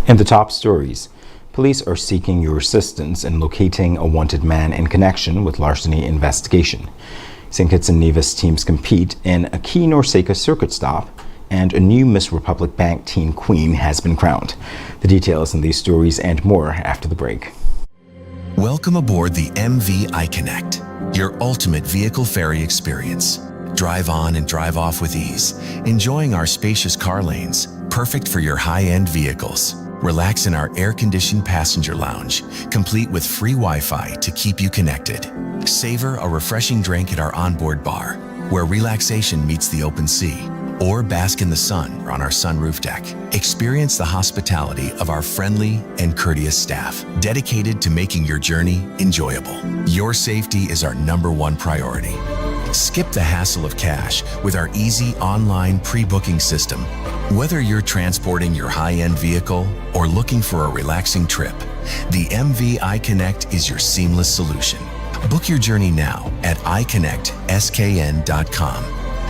In the top stories, police are seeking your assistance in locating a wanted man in connection with larceny investigation. St. Kitts and Nevis teams compete in a key Norseca circuit stop, and a new Miss Republic Bank Teen Queen has been crowned. The details in these stories and more after the break. Welcome aboard the MV Iconnect, your ultimate vehicle ferry experience. Drive on and drive off with ease, enjoying our spacious car lanes, perfect for your high-end vehicles. Relax in our air-conditioned passenger lounge, complete with free Wi-Fi to keep you connected. Savor a refreshing drink at our onboard bar, where relaxation meets the open sea. Or bask in the sun on our sunroof deck. Experience the hospitality of our friendly and courteous staff, dedicated to making your journey enjoyable. Your safety is our #1 priority. Skip the hassle of cash with our easy online pre-booking system. Whether you're transporting your high-end vehicle or looking for a relaxing trip, the MV Iconnect is your seamless solution. Book your journey now at iconnectskn.com.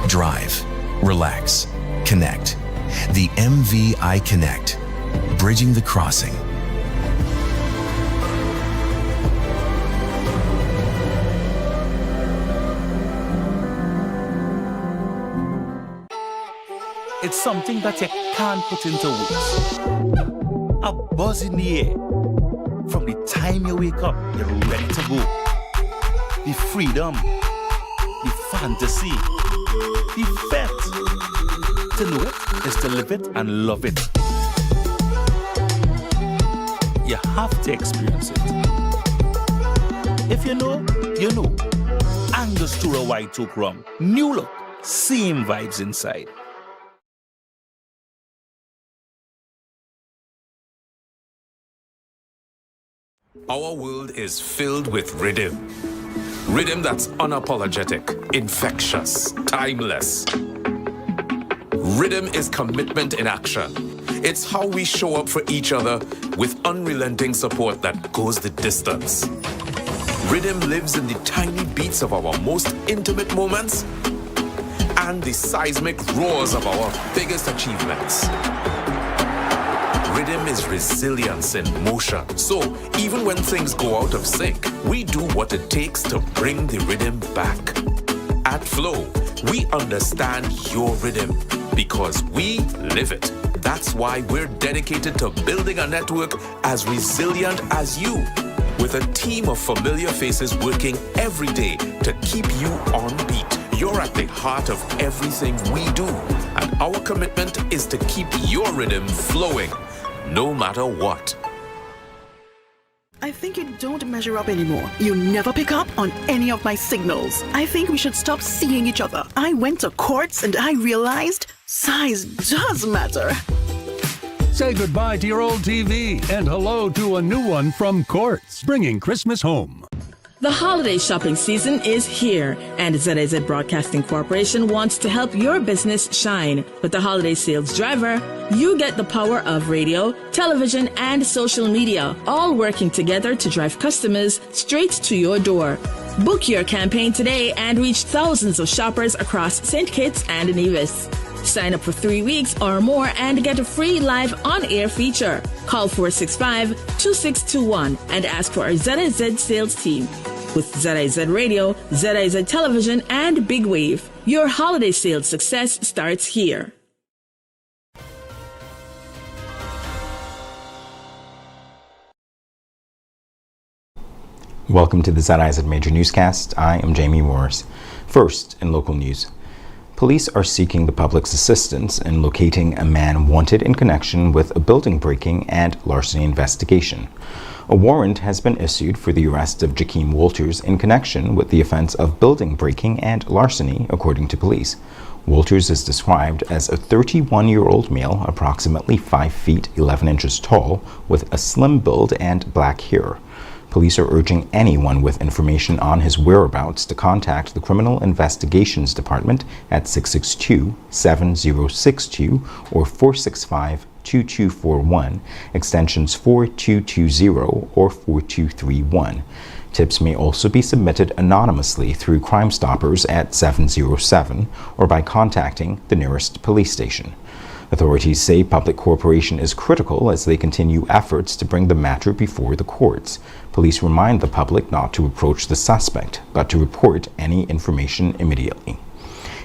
Drive, relax, connect. The MV Iconnect, bridging the crossing. It's something that you can't put into words. A buzz in the air. From the time you wake up, you're ready to go. The freedom, the fantasy, the fete. To know it is to live it and love it. You have to experience it. If you know, you know. Angostura White Oak Rum. New look, same vibes inside. Our world is filled with rhythm. Rhythm that's unapologetic, infectious, timeless. Rhythm is commitment in action. It's how we show up for each other with unrelenting support that goes the distance. Rhythm lives in the tiny beats of our most intimate moments and the seismic roars of our biggest achievements. Rhythm is resilience in motion. So even when things go out of sync, we do what it takes to bring the rhythm back. At Flow, we understand your rhythm because we live it. That's why we're dedicated to building a network as resilient as you, with a team of familiar faces working every day to keep you on beat. You're at the heart of everything we do, and our commitment is to keep your rhythm flowing, no matter what. I think you don't measure up anymore. You never pick up on any of my signals. I think we should stop seeing each other. I went to courts and I realized size does matter. Say goodbye to your old TV and hello to a new one from Courts, bringing Christmas home. The holiday shopping season is here, and ZIZ Broadcasting Corporation wants to help your business shine. With the Holiday Sales Driver, you get the power of radio, television, and social media, all working together to drive customers straight to your door. Book your campaign today and reach thousands of shoppers across St. Kitts and Nevis. Sign up for 3 weeks or more and get a free live on-air feature. Call 465-2621 and ask for our ZIZ sales team. With ZIZ Radio, ZIZ Television, and Big Wave, your holiday sales success starts here. Welcome to the ZIZ Major Newscast. I am Jamie Morris. First, in local news. Police are seeking the public's assistance in locating a man wanted in connection with a building breaking and larceny investigation. A warrant has been issued for the arrest of Jakeem Walters in connection with the offense of building breaking and larceny, according to police. Walters is described as a 31-year-old male, approximately 5 feet 11 inches tall, with a slim build and black hair. Police are urging anyone with information on his whereabouts to contact the Criminal Investigations Department at 662-7062 or 465-2241, extensions 4220 or 4231. Tips may also be submitted anonymously through Crime Stoppers at 707 or by contacting the nearest police station. Authorities say public cooperation is critical as they continue efforts to bring the matter before the courts. Police remind the public not to approach the suspect, but to report any information immediately.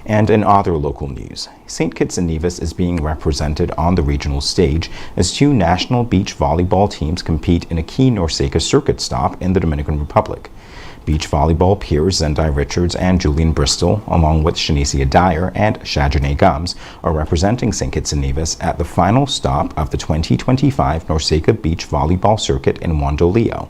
And in other local news, St. Kitts and Nevis is being represented on the regional stage as two national beach volleyball teams compete in a key NORCECA circuit stop in the Dominican Republic. Beach volleyball peers Zendai Richards and Julian Bristol, along with Shanicia Dyer and Shajane Gums, are representing St. Kitts and Nevis at the final stop of the 2025 NORCECA Beach Volleyball Circuit in Wandoleo.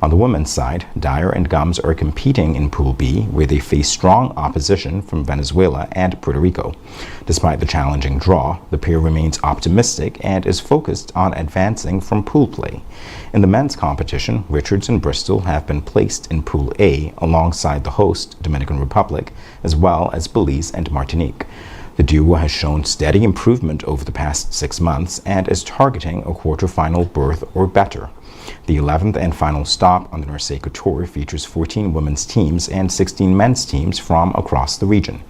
On the women's side, Dyer and Gums are competing in Pool B, where they face strong opposition from Venezuela and Puerto Rico. Despite the challenging draw, the pair remains optimistic and is focused on advancing from pool play. In the men's competition, Richards and Bristol have been placed in Pool A alongside the host, Dominican Republic, as well as Belize and Martinique. The duo has shown steady improvement over the past 6 months and is targeting a quarterfinal berth or better. The 11th and final stop on the NORCECA Tour features 14 women's teams and 16 men's teams from across the region.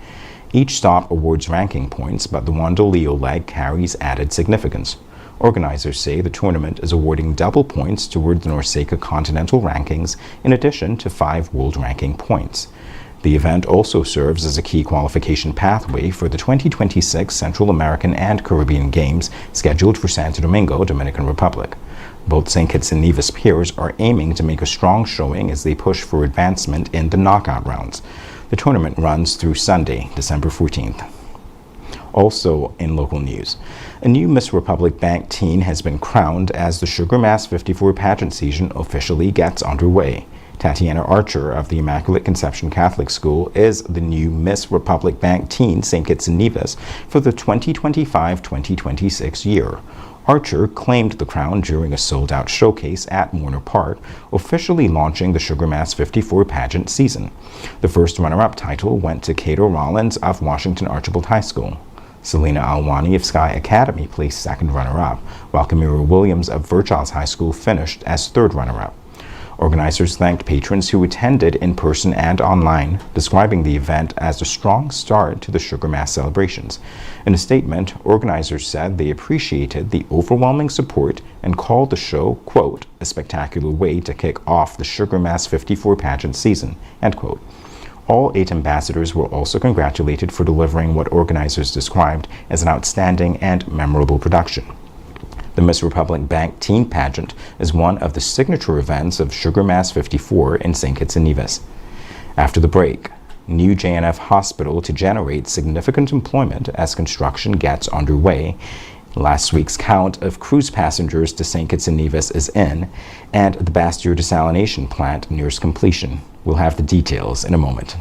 Each stop awards ranking points, but the Wandoleo leg carries added significance. Organizers say the tournament is awarding double points toward the NORCECA continental rankings in addition to 5 world ranking points. The event also serves as a key qualification pathway for the 2026 Central American and Caribbean Games scheduled for Santo Domingo, Dominican Republic. Both St. Kitts and Nevis peers are aiming to make a strong showing as they push for advancement in the knockout rounds. The tournament runs through Sunday, December 14th. Also in local news, a new Miss Republic Bank teen has been crowned as the Sugar Mass 54 pageant season officially gets underway. Tatiana Archer of the Immaculate Conception Catholic School is the new Miss Republic Bank teen St. Kitts and Nevis for the 2025-2026 year. Archer claimed the crown during a sold-out showcase at Warner Park, officially launching the Sugar Mass 54 pageant season. The first runner-up title went to Cato Rollins of Washington Archibald High School. Selena Alwani of Sky Academy placed second runner-up, while Kamira Williams of Virchals High School finished as third runner-up. Organizers thanked patrons who attended in person and online, describing the event as a strong start to the Sugar Mass celebrations. In a statement, organizers said they appreciated the overwhelming support and called the show, quote, a spectacular way to kick off the Sugar Mass 54 pageant season, end quote. All 8 ambassadors were also congratulated for delivering what organizers described as an outstanding and memorable production. The Miss Republic Bank Teen Pageant is one of the signature events of Sugar Mass 54 in St. Kitts and Nevis. After the break, new JNF hospital to generate significant employment as construction gets underway. Last week's count of cruise passengers to St. Kitts and Nevis is in, and the Bastyr desalination plant nears completion. We'll have the details in a moment.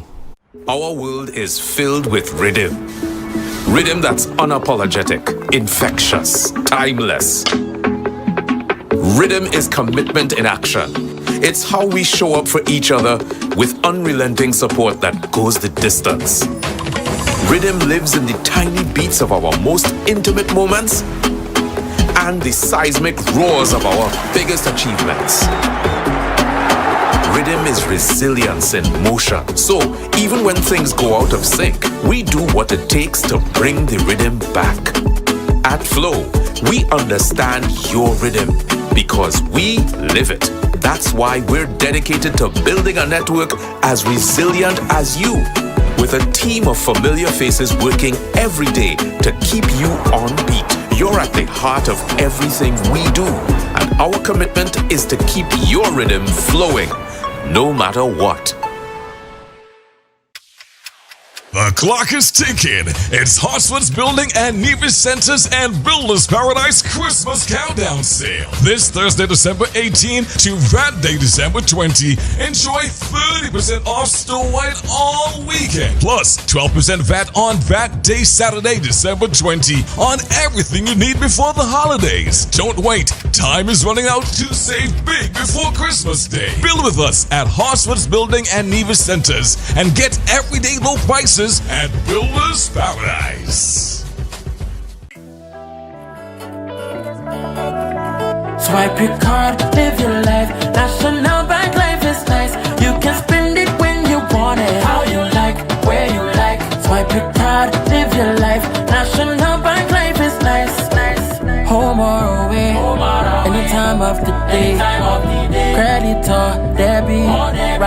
Our world is filled with rhythm. Rhythm that's unapologetic, infectious, timeless. Rhythm is commitment in action. It's how we show up for each other with unrelenting support that goes the distance. Rhythm lives in the tiny beats of our most intimate moments and the seismic roars of our biggest achievements. Rhythm is resilience in motion. So even when things go out of sync, we do what it takes to bring the rhythm back. At Flow, we understand your rhythm because we live it. That's why we're dedicated to building a network as resilient as you, with a team of familiar faces working every day to keep you on beat. You're at the heart of everything we do, and our commitment is to keep your rhythm flowing, no matter what. The clock is ticking. It's Hartsford's Building and Nevis Centers and Builders Paradise Christmas Countdown Sale. This Thursday, December 18 to that day, December 20. Enjoy 30% off store-wide all weekend. Plus 12% VAT on that day, Saturday, December 20 on everything you need before the holidays. Don't wait. Time is running out to save big before Christmas Day. Build with us at Hartsford's Building and Nevis Centers and get everyday low prices at Builders Paradise. Swipe your card, live your life. National Bank Life is nice. You can spend it when you want it, how you like, where you like. Swipe your card, live your life. National Bank Life is nice.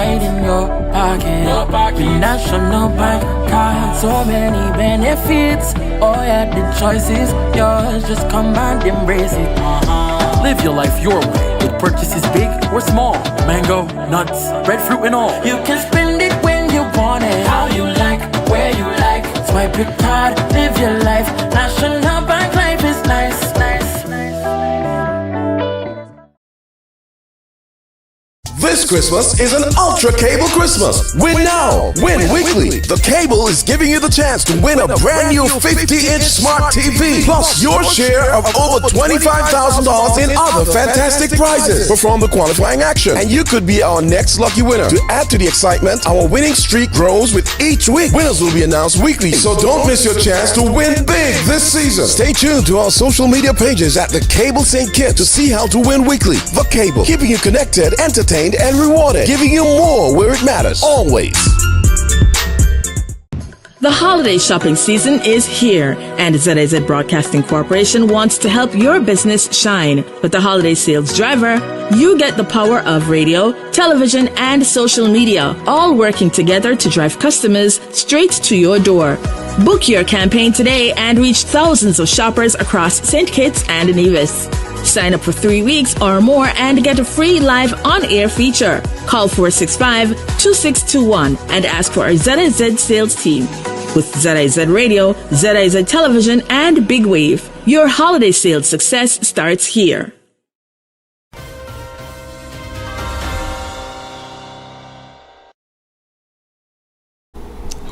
right in your pocket. With national bank card, so many benefits. Oh yeah, the choice is yours. Just come and embrace it. Live your life your way with purchases big or small. Mango, nuts, breadfruit and all. You can spend it when you want it, how you like, where you like. Swipe your card, live your life. National Bank life is nice, nice, nice. This Christmas is an Ultra Cable Christmas. Win now, win weekly. The Cable is giving you the chance to win a brand new 50-inch smart TV, plus your share of over $25,000 in other fantastic prizes. Perform the qualifying action, and you could be our next lucky winner. To add to the excitement, our winning streak grows with each week. Winners will be announced weekly, so don't miss your chance to win big this season. Stay tuned to our social media pages at The Cable St. Kitts to see how to win weekly. The Cable, keeping you connected, entertained, and rewarded, giving you more where it matters, always. The holiday shopping season is here, and ZIZ Broadcasting Corporation wants to help your business shine. With the holiday sales driver, you get the power of radio, television, and social media, all working together to drive customers straight to your door. Book your campaign today and reach thousands of shoppers across St. Kitts and Nevis. Sign up for 3 weeks or more and get a free live on-air feature. Call 465-2621 and ask for our ZIZ sales team. With ZIZ Radio, ZIZ Television, and Big Wave, your holiday sales success starts here.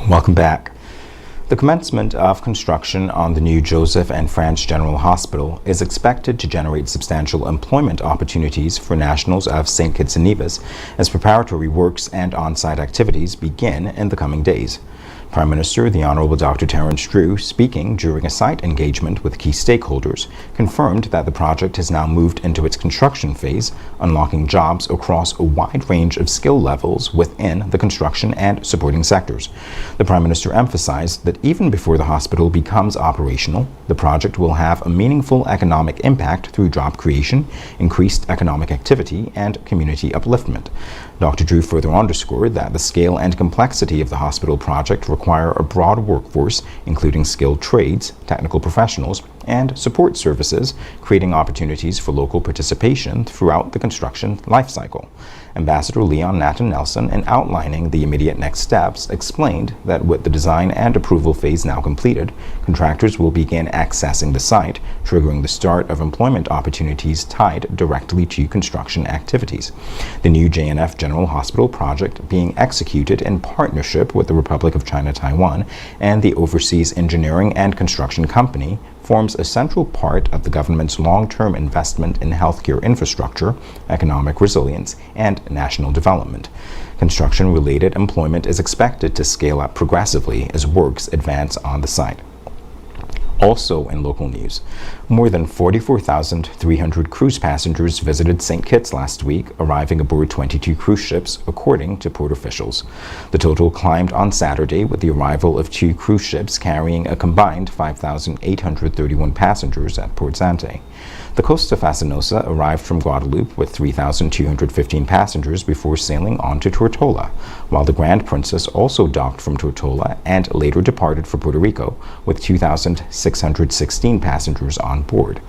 Welcome back. The commencement of construction on the new Joseph and Franz General Hospital is expected to generate substantial employment opportunities for nationals of St. Kitts and Nevis as preparatory works and on-site activities begin in the coming days. Prime Minister the Honourable Dr. Terence Drew, speaking during a site engagement with key stakeholders, confirmed that the project has now moved into its construction phase, unlocking jobs across a wide range of skill levels within the construction and supporting sectors. The Prime Minister emphasized that even before the hospital becomes operational, the project will have a meaningful economic impact through job creation, increased economic activity, and community upliftment. Dr. Drew further underscored that the scale and complexity of the hospital project require a broad workforce, including skilled trades, technical professionals, and support services, creating opportunities for local participation throughout the construction lifecycle. Ambassador Leon Nathan Nelson, in outlining the immediate next steps, explained that with the design and approval phase now completed, contractors will begin accessing the site, triggering the start of employment opportunities tied directly to construction activities. The new JNF General Hospital project, being executed in partnership with the Republic of China Taiwan and the Overseas Engineering and Construction Company, forms a central part of the government's long-term investment in healthcare infrastructure, economic resilience, and national development. Construction-related employment is expected to scale up progressively as works advance on the site. Also in local news, more than 44,300 cruise passengers visited St. Kitts last week, arriving aboard 22 cruise ships, according to port officials. The total climbed on Saturday with the arrival of 2 cruise ships carrying a combined 5,831 passengers at Port Sante. The Costa Fascinosa arrived from Guadeloupe with 3,215 passengers before sailing on to Tortola, while the Grand Princess also docked from Tortola and later departed for Puerto Rico with 2,616 passengers on board.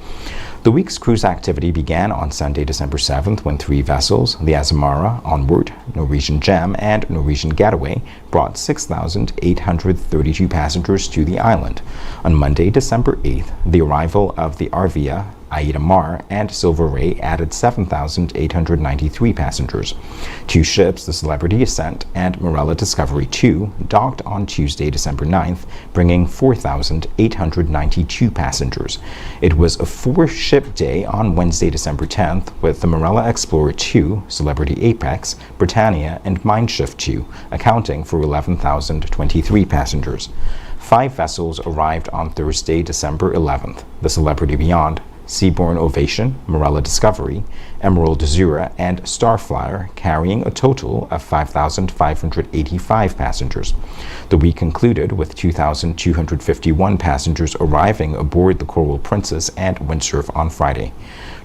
The week's cruise activity began on Sunday, December 7th, when 3 vessels, the Azamara, Onward, Norwegian Gem, and Norwegian Getaway, brought 6,832 passengers to the island. On Monday, December 8th, the arrival of the Arvia, Aida Mar, and Silver Ray added 7,893 passengers. 2 ships, the Celebrity Ascent and Morella Discovery 2, docked on Tuesday, December 9th, bringing 4,892 passengers. It was a 4-ship day on Wednesday, December 10th, with the Morella Explorer 2, Celebrity Apex, Britannia, and Mindshift 2, accounting for 11,023 passengers. 5 vessels arrived on Thursday, December 11th, the Celebrity Beyond, Seabourn Ovation, Morella Discovery, Emerald Azura, and Starflyer, carrying a total of 5,585 passengers. The week concluded with 2,251 passengers arriving aboard the Coral Princess and Windsurf on Friday.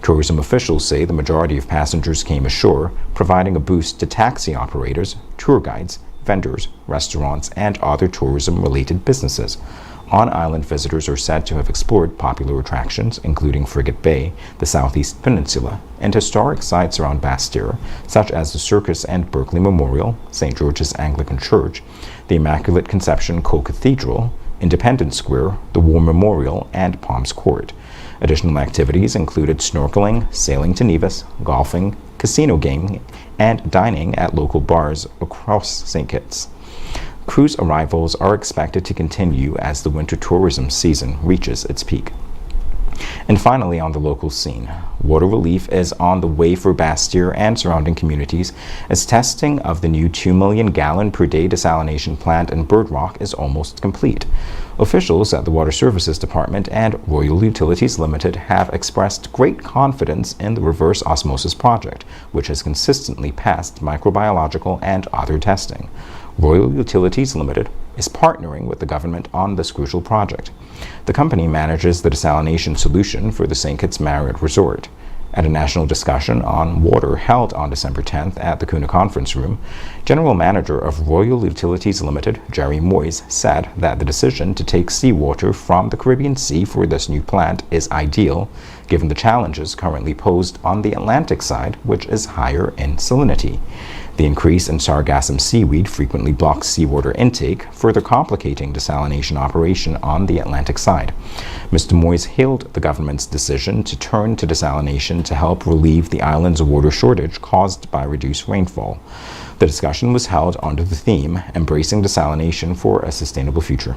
Tourism officials say the majority of passengers came ashore, providing a boost to taxi operators, tour guides, vendors, restaurants, and other tourism-related businesses. On-island visitors are said to have explored popular attractions, including Frigate Bay, the Southeast Peninsula, and historic sites around Bastille, such as the Circus and Berkeley Memorial, St. George's Anglican Church, the Immaculate Conception Co-Cathedral, Independence Square, the War Memorial, and Palms Court. Additional activities included snorkeling, sailing to Nevis, golfing, casino gaming, and dining at local bars across St. Kitts. Cruise arrivals are expected to continue as the winter tourism season reaches its peak. And finally, on the local scene, water relief is on the way for Bastille and surrounding communities as testing of the new 2 million gallon per day desalination plant in Bird Rock is almost complete. Officials at the Water Services Department and Royal Utilities Limited have expressed great confidence in the reverse osmosis project, which has consistently passed microbiological and other testing. Royal Utilities Limited is partnering with the government on this crucial project. The company manages the desalination solution for the St. Kitts Marriott Resort. At a national discussion on water held on December 10th at the Kuna Conference Room, General Manager of Royal Utilities Limited, Jerry Moyes, said that the decision to take seawater from the Caribbean Sea for this new plant is ideal, given the challenges currently posed on the Atlantic side, which is higher in salinity. The increase in sargassum seaweed frequently blocks seawater intake, further complicating desalination operation on the Atlantic side. Mr. Moyes hailed the government's decision to turn to desalination to help relieve the island's water shortage caused by reduced rainfall. The discussion was held under the theme, Embracing Desalination for a Sustainable Future.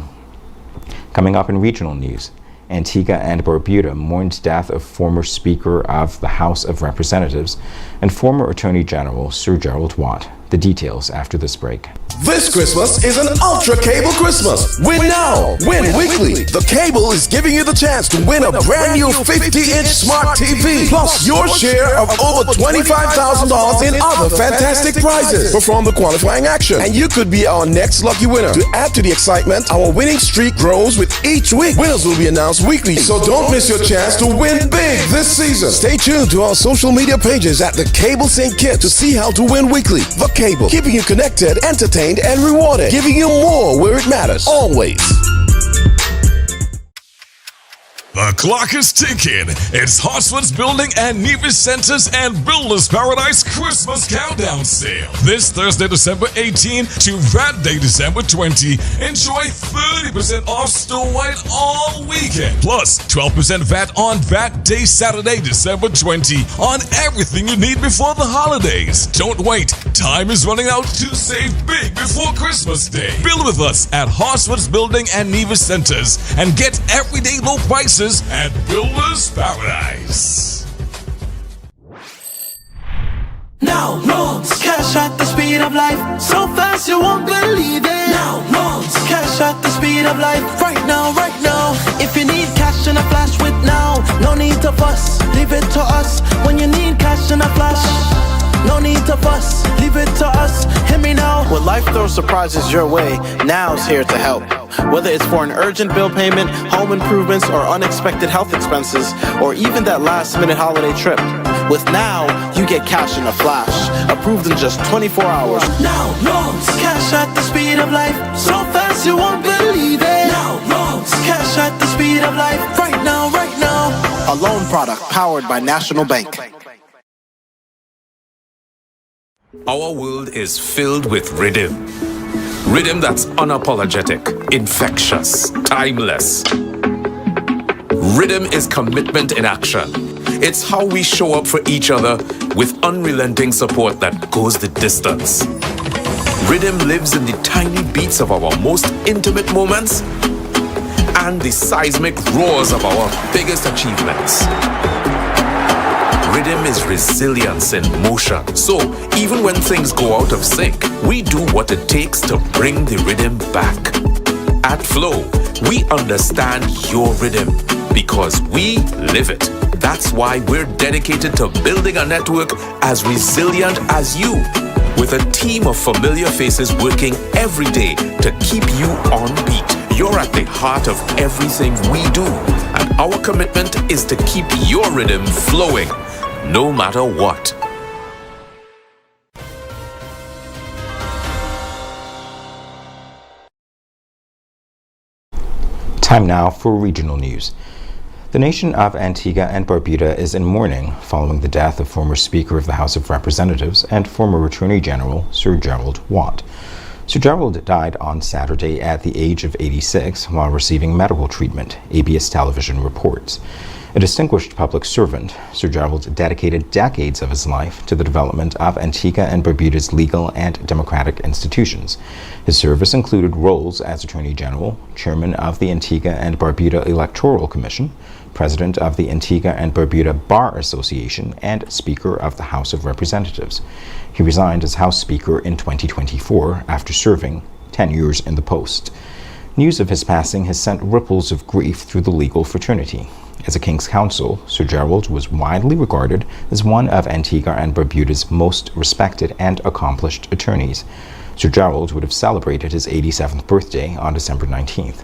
Coming up in regional news, Antigua and Barbuda mourned death of former Speaker of the House of Representatives and former Attorney General Sir Gerald Watt. The details after this break. This Christmas is an Ultra Cable Christmas. Win now, win weekly. The Cable is giving you the chance to win a brand new 50-inch smart TV, plus your share of over $25,000 in other fantastic prizes. Perform the qualifying action, and you could be our next lucky winner. To add to the excitement, our winning streak grows with each week. Winners will be announced weekly, so don't miss your chance to win big this season. Stay tuned to our social media pages at The Cable St. Kitts to see how to win weekly. The Cable, keeping you connected, entertained, and rewarded, giving you more where it matters, always. The clock is ticking. It's Hartsford's Building and Nevis Centers and Builders Paradise Christmas Countdown Sale. This Thursday, December 18 to that day, December 20. Enjoy 30% off store-wide all weekend. Plus 12% VAT on that day, Saturday, December 20 on everything you need before the holidays. Don't wait. Time is running out to save big before Christmas Day. Build with us at Hartsford's Building and Nevis Centers and get everyday low prices at Builders Paradise. Now loans, cash at the speed of life, so fast you won't believe it. Now loans, cash at the speed of life, right now, right now. If you need cash in a flash with now, no need to fuss, leave it to us. When you need cash in a flash, no need to fuss, leave it to us. Hear me now. When life throws surprises your way, Now's here to help. Whether it's for an urgent bill payment, home improvements, or unexpected health expenses, or even that last-minute holiday trip, with Now, you get cash in a flash, approved in just 24 hours. Now loans, cash at the speed of life, so fast you won't believe it. Now loans, cash at the speed of life, right now, right now. A loan product powered by National Bank. Our world is filled with rhythm. Rhythm that's unapologetic, infectious, timeless. Rhythm is commitment in action. It's how we show up for each other with unrelenting support that goes the distance. Rhythm lives in the tiny beats of our most intimate moments and the seismic roars of our biggest achievements. Rhythm is resilience in motion. So even when things go out of sync, we do what it takes to bring the rhythm back. At Flow, we understand your rhythm because we live it. That's why we're dedicated to building a network as resilient as you, with a team of familiar faces working every day to keep you on beat. You're at the heart of everything we do, and our commitment is to keep your rhythm flowing no matter what. Time now for regional news. The nation of Antigua and Barbuda is in mourning following the death of former Speaker of the House of Representatives and former Attorney General Sir Gerald Watt. Sir Gerald died on Saturday at the age of 86 while receiving medical treatment, ABS television reports. A distinguished public servant, Sir Gerald dedicated decades of his life to the development of Antigua and Barbuda's legal and democratic institutions. His service included roles as Attorney General, Chairman of the Antigua and Barbuda Electoral Commission, President of the Antigua and Barbuda Bar Association, and Speaker of the House of Representatives. He resigned as House Speaker in 2024 after serving 10 years in the post. News of his passing has sent ripples of grief through the legal fraternity. As a King's Counsel, Sir Gerald was widely regarded as one of Antigua and Barbuda's most respected and accomplished attorneys. Sir Gerald would have celebrated his 87th birthday on December 19th.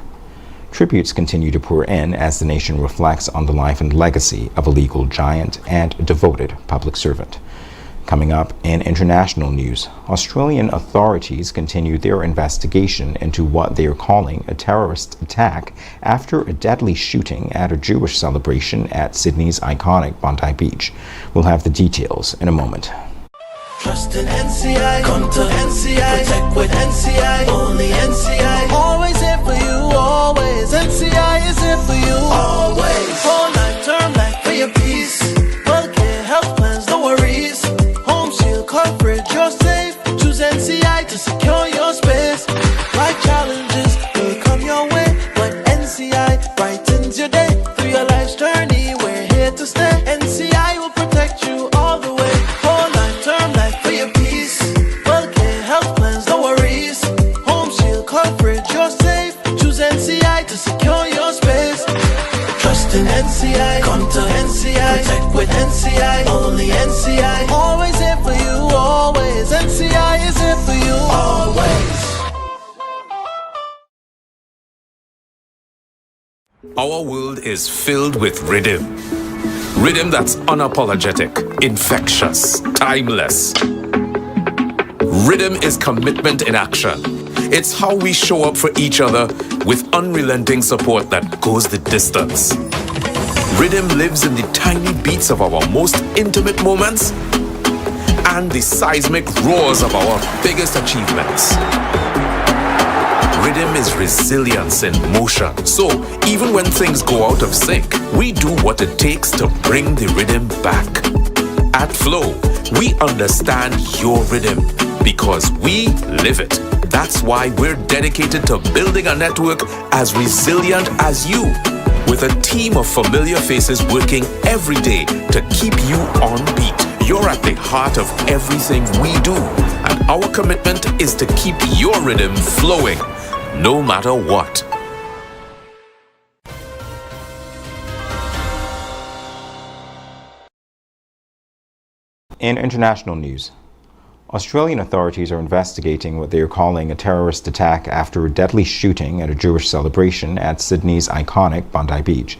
Tributes continue to pour in as the nation reflects on the life and legacy of a legal giant and devoted public servant. Coming up in international news, Australian authorities continue their investigation into what they are calling a terrorist attack after a deadly shooting at a Jewish celebration at Sydney's iconic Bondi Beach. We'll have the details in a moment. Trust in NCI, come to NCI, protect with NCI, only NCI, always here for you, always, NCI is here for you, always, whole life, term life for your peace, healthcare, health plans, no worries, home shield coverage, you're safe, choose NCI to secure your space, life challenges will come your way, but NCI brightens your day, through your life's journey, we're here to stay, NCI will protect you all the way, whole life, term life for your peace, healthcare, health plans, no worries, home shield coverage, you're safe, choose NCI to secure your space, trust in NCI, come to NCI, protect with NCI, only NCI, always here for you, always, NCI is here for you, always. Our world is filled with rhythm. Rhythm that's unapologetic, infectious, timeless. Rhythm is commitment in action. It's how we show up for each other with unrelenting support that goes the distance. Rhythm lives in the tiny beats of our most intimate moments and the seismic roars of our biggest achievements. Rhythm is resilience in motion. So, even when things go out of sync, we do what it takes to bring the rhythm back. At Flow, we understand your rhythm because we live it. That's why we're dedicated to building a network as resilient as you, with a team of familiar faces working every day to keep you on beat. You're at the heart of everything we do, and our commitment is to keep your rhythm flowing, no matter what. In international news, Australian authorities are investigating what they are calling a terrorist attack after a deadly shooting at a Jewish celebration at Sydney's iconic Bondi Beach.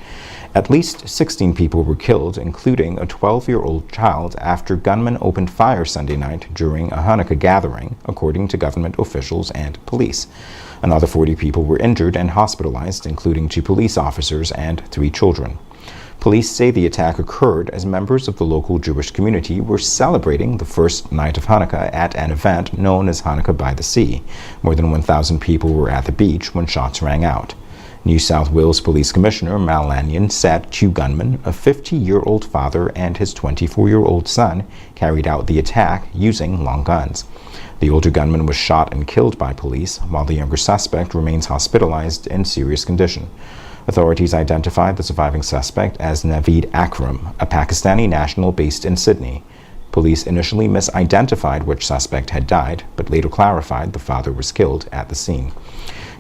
At least 16 people were killed, including a 12-year-old child, after gunmen opened fire Sunday night during a Hanukkah gathering, according to government officials and police. Another 40 people were injured and hospitalized, including 2 police officers and 3 children. Police say the attack occurred as members of the local Jewish community were celebrating the first night of Hanukkah at an event known as Hanukkah by the Sea. More than 1,000 people were at the beach when shots rang out. New South Wales Police Commissioner Mal Lanyon said 2 gunmen, a 50-year-old father and his 24-year-old son, carried out the attack using long guns. The older gunman was shot and killed by police, while the younger suspect remains hospitalized in serious condition. Authorities identified the surviving suspect as Naveed Akram, a Pakistani national based in Sydney. Police initially misidentified which suspect had died, but later clarified the father was killed at the scene.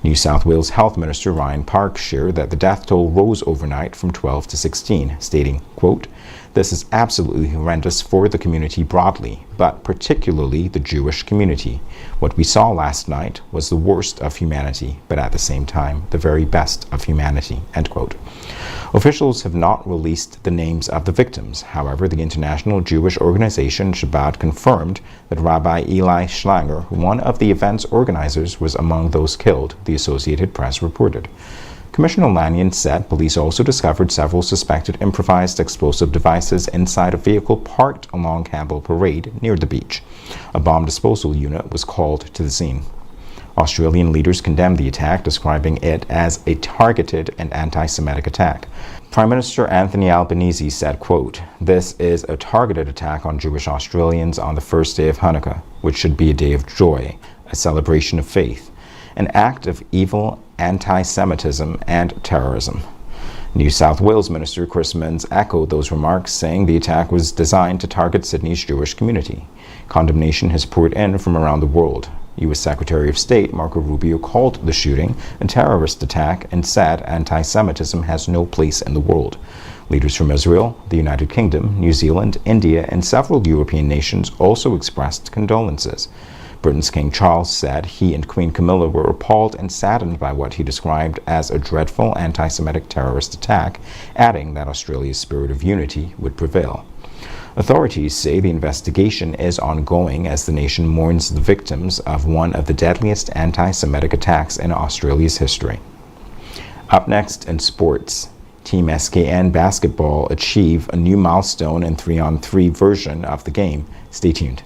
New South Wales Health Minister Ryan Park shared that the death toll rose overnight from 12 to 16, stating, quote, "This is absolutely horrendous for the community broadly, but particularly the Jewish community. What we saw last night was the worst of humanity, but at the same time, the very best of humanity," end quote. Officials have not released the names of the victims. However, the international Jewish organization Shabbat confirmed that Rabbi Eli Schlanger, one of the event's organizers, was among those killed, the Associated Press reported. Commissioner Lanyon said police also discovered several suspected improvised explosive devices inside a vehicle parked along Campbell Parade near the beach. A bomb disposal unit was called to the scene. Australian leaders condemned the attack, describing it as a targeted and anti-Semitic attack. Prime Minister Anthony Albanese said, quote, "This is a targeted attack on Jewish Australians on the first day of Hanukkah, which should be a day of joy, a celebration of faith, an act of evil anti-Semitism and terrorism." New South Wales Minister Chris Minns echoed those remarks, saying the attack was designed to target Sydney's Jewish community. Condemnation has poured in from around the world. U.S. Secretary of State Marco Rubio called the shooting a terrorist attack and said anti-Semitism has no place in the world. Leaders from Israel, the United Kingdom, New Zealand, India, and several European nations also expressed condolences. Britain's King Charles said he and Queen Camilla were appalled and saddened by what he described as a dreadful anti-Semitic terrorist attack, adding that Australia's spirit of unity would prevail. Authorities say the investigation is ongoing as the nation mourns the victims of one of the deadliest anti-Semitic attacks in Australia's history. Up next in sports, Team SKN basketball achieve a new milestone in 3-on-3 version of the game. Stay tuned.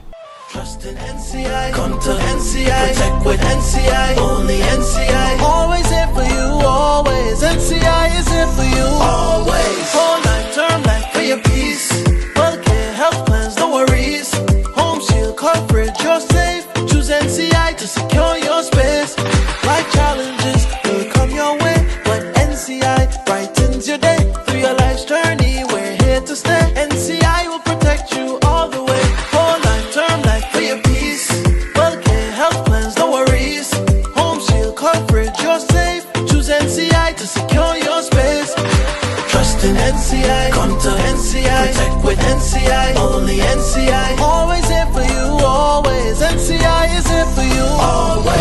Trust in NCI, come to NCI, protect with NCI, only NCI, always here for you, always, NCI is here for you, always, whole life, term life, for your peace, healthcare, health plans, no worries, home shield, coverage, you're safe, choose NCI to secure your space, life challenges will come your way, but NCI brightens your day, through your life's journey, we're here to stay, NCI will protect you all the way, whole life, term life, for your peace, healthcare, health plans, no worries, home shield, coverage, you're safe, choose NCI to secure your space, trust in NCI, come to NCI, protect with NCI, only NCI, always here for you, always, NCI is here for you, always.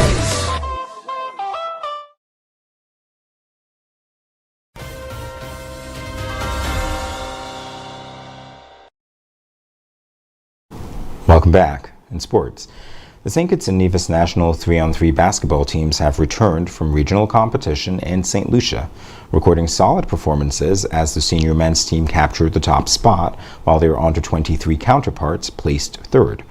Welcome back. In sports, the St. Kitts and Nevis national 3-on-3 basketball teams have returned from regional competition in St. Lucia, recording solid performances as the senior men's team captured the top spot, while their under-23 counterparts placed third.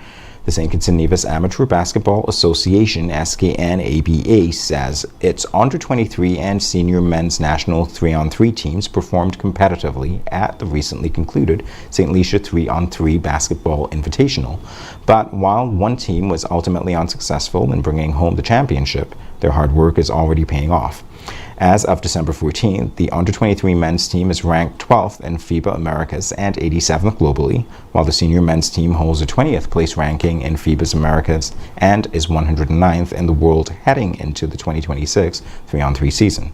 The St. Kitts and Nevis Amateur Basketball Association, SKN-ABA, says its under-23 and senior men's national 3-on-3 teams performed competitively at the recently concluded St. Lucia 3-on-3 Basketball Invitational. But while one team was ultimately unsuccessful in bringing home the championship, their hard work is already paying off. As of December 14th, the under-23 men's team is ranked 12th in FIBA Americas and 87th globally, while the senior men's team holds a 20th place ranking in FIBA's Americas and is 109th in the world heading into the 2026 3-on-3 season.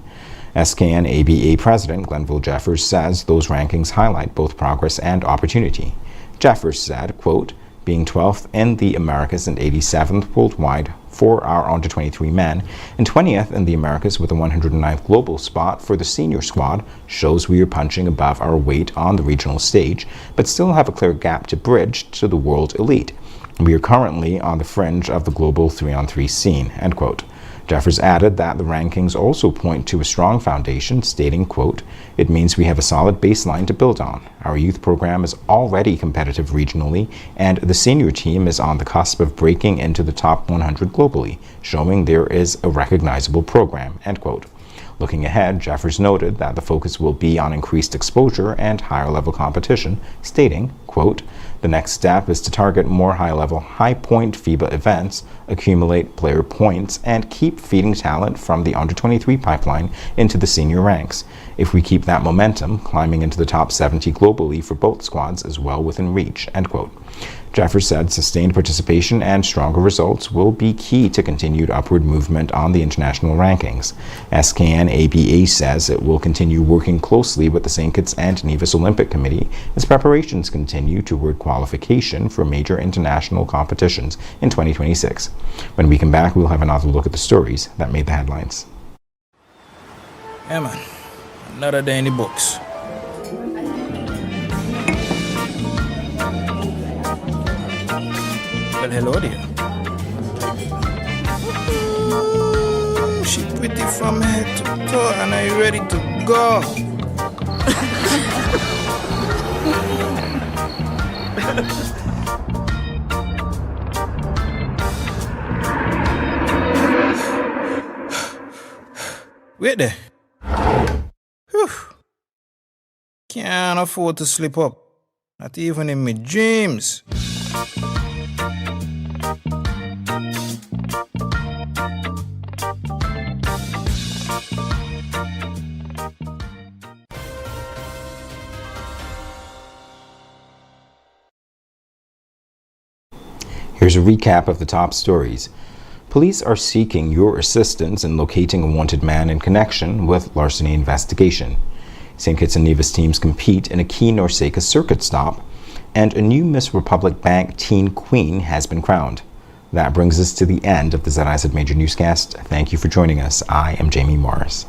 SKN-ABA President Glenville Jeffers says those rankings highlight both progress and opportunity. Jeffers said, quote, "Being 12th in the Americas and 87th worldwide for our under-23 men, and 20th in the Americas with a 109th global spot for the senior squad shows we are punching above our weight on the regional stage, but still have a clear gap to bridge to the world elite. We are currently on the fringe of the global 3-on-3 scene," end quote. Jeffers added that the rankings also point to a strong foundation, stating, quote, "It means we have a solid baseline to build on. Our youth program is already competitive regionally, and the senior team is on the cusp of breaking into the top 100 globally, showing there is a recognizable program," end quote. Looking ahead, Jeffers noted that the focus will be on increased exposure and higher-level competition, stating, quote, "The next step is to target more high-level, high-point FIBA events, accumulate player points, and keep feeding talent from the under-23 pipeline into the senior ranks. If we keep that momentum, climbing into the top 70 globally for both squads is well within reach," end quote. Jeffers said sustained participation and stronger results will be key to continued upward movement on the international rankings. SKN-ABA says it will continue working closely with the St. Kitts and Nevis Olympic Committee as preparations continue toward qualification for major international competitions in 2026. When we come back, we'll have another look at the stories that made the headlines. Yeah, man. Another day in the books. Well, hello there. She pretty from head to toe, and are you ready to go? Wait there. Whew. Can't afford to slip up. Not even in my dreams. Here's a recap of the top stories. Police are seeking your assistance in locating a wanted man in connection with larceny investigation. St. Kitts and Nevis teams compete in a Key Norseka circuit stop, and a new Miss Republic Bank Teen Queen has been crowned. That brings us to the end of the ZIZ Major Newscast. Thank you for joining us. I am Jamie Morris.